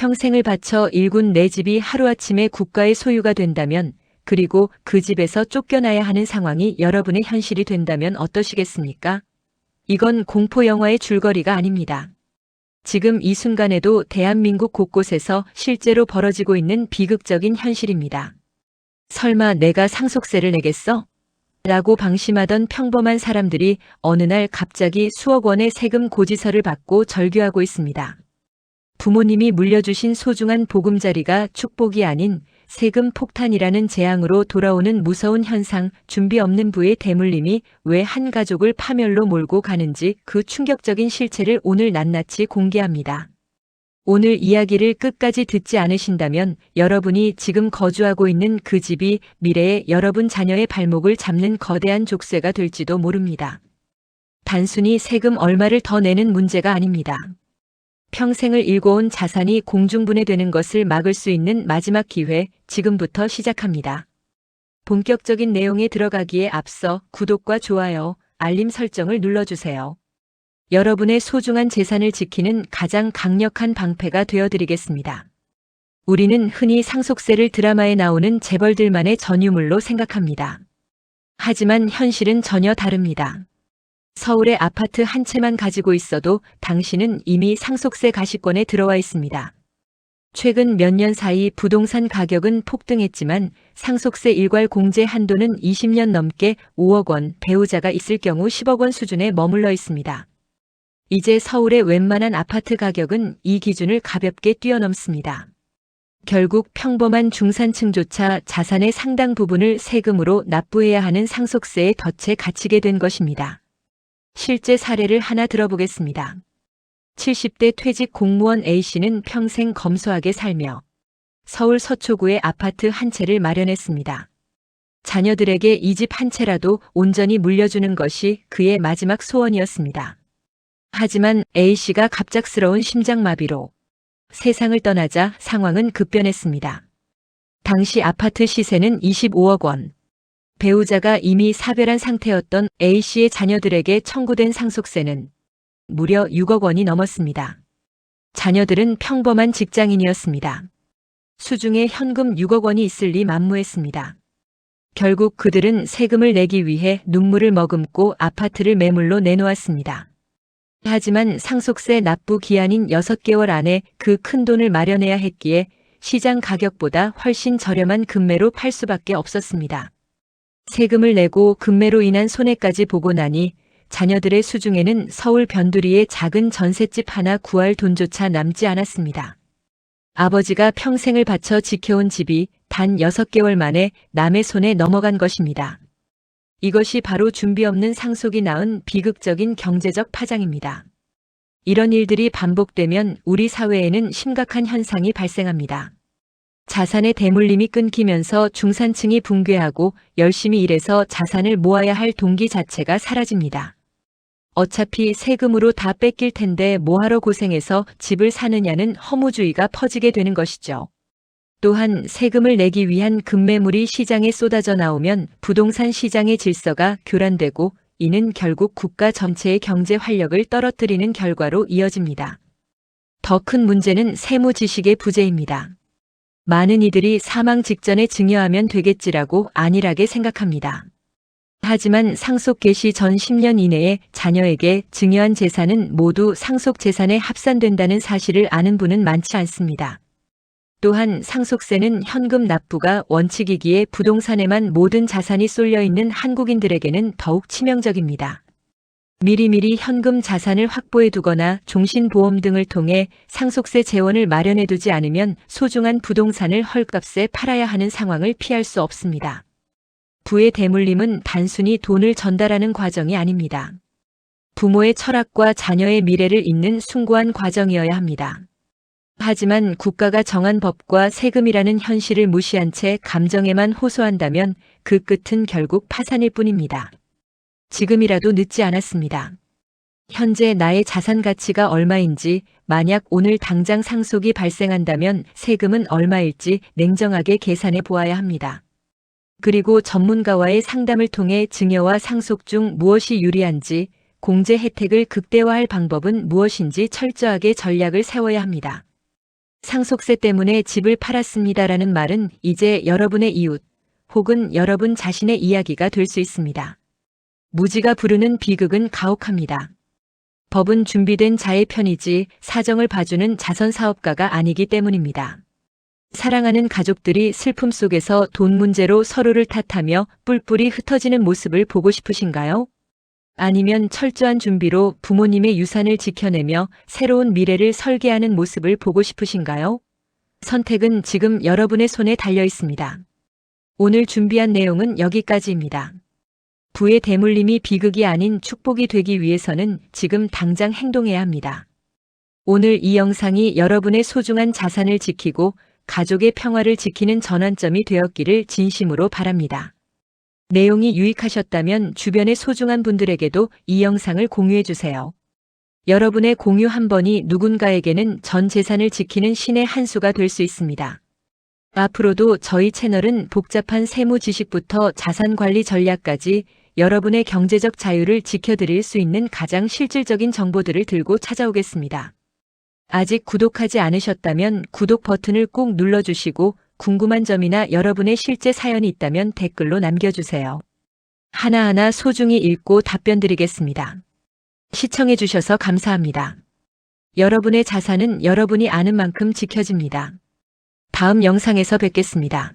평생을 바쳐 일군 내 집이 하루아침에 국가의 소유가 된다면, 그리고 그 집에서 쫓겨나야 하는 상황이 여러분의 현실이 된다면 어떠시겠습니까? 이건 공포 영화의 줄거리가 아닙니다. 지금 이 순간에도 대한민국 곳곳에서 실제로 벌어지고 있는 비극적인 현실입니다. 설마 내가 상속세를 내겠어? 라고 방심하던 평범한 사람들이 어느 날 갑자기 수억 원의 세금 고지서를 받고 절규하고 있습니다. 부모님이 물려주신 소중한 보금자리가 축복이 아닌 세금 폭탄이라는 재앙으로 돌아오는 무서운 현상, 준비 없는 부의 대물림이 왜 한 가족을 파멸로 몰고 가는지 그 충격적인 실체를 오늘 낱낱이 공개합니다. 오늘 이야기를 끝까지 듣지 않으신다면 여러분이 지금 거주하고 있는 그 집이 미래의 여러분 자녀의 발목을 잡는 거대한 족쇄가 될지도 모릅니다. 단순히 세금 얼마를 더 내는 문제가 아닙니다. 평생을 일궈온 자산이 공중분해되는 것을 막을 수 있는 마지막 기회, 지금부터 시작합니다. 본격적인 내용에 들어가기에 앞서 구독과 좋아요, 알림 설정을 눌러주세요. 여러분의 소중한 재산을 지키는 가장 강력한 방패가 되어드리겠습니다. 우리는 흔히 상속세를 드라마에 나오는 재벌들만의 전유물로 생각합니다. 하지만 현실은 전혀 다릅니다. 서울의 아파트 한 채만 가지고 있어도 당신은 이미 상속세 가시권에 들어와 있습니다. 최근 몇 년 사이 부동산 가격은 폭등했지만 상속세 일괄 공제 한도는 20년 넘게 5억 원, 배우자가 있을 경우 10억 원 수준에 머물러 있습니다. 이제 서울의 웬만한 아파트 가격은 이 기준을 가볍게 뛰어넘습니다. 결국 평범한 중산층조차 자산의 상당 부분을 세금으로 납부해야 하는 상속세에 덫에 갇히게 된 것입니다. 실제 사례를 하나 들어보겠습니다. 70대 퇴직 공무원 A씨는 평생 검소하게 살며 서울 서초구에 아파트 한 채를 마련했습니다. 자녀들에게 이 집 한 채라도 온전히 물려주는 것이 그의 마지막 소원이었습니다. 하지만 A씨가 갑작스러운 심장마비로 세상을 떠나자 상황은 급변했습니다. 당시 아파트 시세는 25억 원. 배우자가 이미 사별한 상태였던 A씨의 자녀들에게 청구된 상속세는 무려 6억 원이 넘었습니다. 자녀들은 평범한 직장인이었습니다. 수중에 현금 6억 원이 있을 리 만무했습니다. 결국 그들은 세금을 내기 위해 눈물을 머금고 아파트를 매물로 내놓았습니다. 하지만 상속세 납부 기한인 6개월 안에 그 큰 돈을 마련해야 했기에 시장 가격보다 훨씬 저렴한 금매로 팔 수밖에 없었습니다. 세금을 내고 금매로 인한 손해까지 보고 나니 자녀들의 수중에는 서울 변두리에 작은 전셋집 하나 구할 돈조차 남지 않았습니다. 아버지가 평생을 바쳐 지켜온 집이 단 6개월 만에 남의 손에 넘어간 것입니다. 이것이 바로 준비 없는 상속이 낳은 비극적인 경제적 파장입니다. 이런 일들이 반복되면 우리 사회에는 심각한 현상이 발생합니다. 자산의 대물림이 끊기면서 중산층이 붕괴하고 열심히 일해서 자산을 모아야 할 동기 자체가 사라집니다. 어차피 세금으로 다 뺏길 텐데 뭐하러 고생해서 집을 사느냐는 허무주의가 퍼지게 되는 것이죠. 또한 세금을 내기 위한 급매물이 시장에 쏟아져 나오면 부동산 시장의 질서가 교란되고 이는 결국 국가 전체의 경제 활력을 떨어뜨리는 결과로 이어집니다. 더 큰 문제는 세무 지식의 부재입니다. 많은 이들이 사망 직전에 증여하면 되겠지라고 안일하게 생각합니다. 하지만 상속 개시 전 10년 이내에 자녀에게 증여한 재산은 모두 상속 재산에 합산된다는 사실을 아는 분은 많지 않습니다. 또한 상속세는 현금 납부가 원칙이기에 부동산에만 모든 자산이 쏠려 있는 한국인들에게는 더욱 치명적입니다. 미리미리 현금 자산을 확보해 두거나 종신보험 등을 통해 상속세 재원을 마련해 두지 않으면 소중한 부동산을 헐값에 팔아야 하는 상황을 피할 수 없습니다. 부의 대물림은 단순히 돈을 전달하는 과정이 아닙니다. 부모의 철학과 자녀의 미래를 잇는 숭고한 과정이어야 합니다. 하지만 국가가 정한 법과 세금이라는 현실을 무시한 채 감정에만 호소한다면 그 끝은 결국 파산일 뿐입니다. 지금이라도 늦지 않았습니다. 현재 나의 자산 가치가 얼마인지, 만약 오늘 당장 상속이 발생한다면 세금은 얼마일지 냉정하게 계산해 보아야 합니다. 그리고 전문가와의 상담을 통해 증여와 상속 중 무엇이 유리한지, 공제 혜택을 극대화할 방법은 무엇인지 철저하게 전략을 세워야 합니다. 상속세 때문에 집을 팔았습니다라는 말은 이제 여러분의 이웃 혹은 여러분 자신의 이야기가 될 수 있습니다. 무지가 부르는 비극은 가혹합니다. 법은 준비된 자의 편이지 사정을 봐주는 자선 사업가가 아니기 때문입니다. 사랑하는 가족들이 슬픔 속에서 돈 문제로 서로를 탓하며 뿔뿔이 흩어지는 모습을 보고 싶으신가요? 아니면 철저한 준비로 부모님의 유산을 지켜내며 새로운 미래를 설계하는 모습을 보고 싶으신가요? 선택은 지금 여러분의 손에 달려 있습니다. 오늘 준비한 내용은 여기까지입니다. 부의 대물림이 비극이 아닌 축복이 되기 위해서는 지금 당장 행동해야 합니다. 오늘 이 영상이 여러분의 소중한 자산을 지키고 가족의 평화를 지키는 전환점이 되었기를 진심으로 바랍니다. 내용이 유익하셨다면 주변의 소중한 분들에게도 이 영상을 공유해 주세요. 여러분의 공유 한 번이 누군가에게는 전 재산을 지키는 신의 한 수가 될 수 있습니다. 앞으로도 저희 채널은 복잡한 세무 지식부터 자산 관리 전략까지 여러분의 경제적 자유를 지켜드릴 수 있는 가장 실질적인 정보들을 들고 찾아오겠습니다. 아직 구독하지 않으셨다면 구독 버튼을 꼭 눌러주시고 궁금한 점이나 여러분의 실제 사연이 있다면 댓글로 남겨주세요. 하나하나 소중히 읽고 답변 드리겠습니다. 시청해주셔서 감사합니다. 여러분의 자산은 여러분이 아는 만큼 지켜집니다. 다음 영상에서 뵙겠습니다.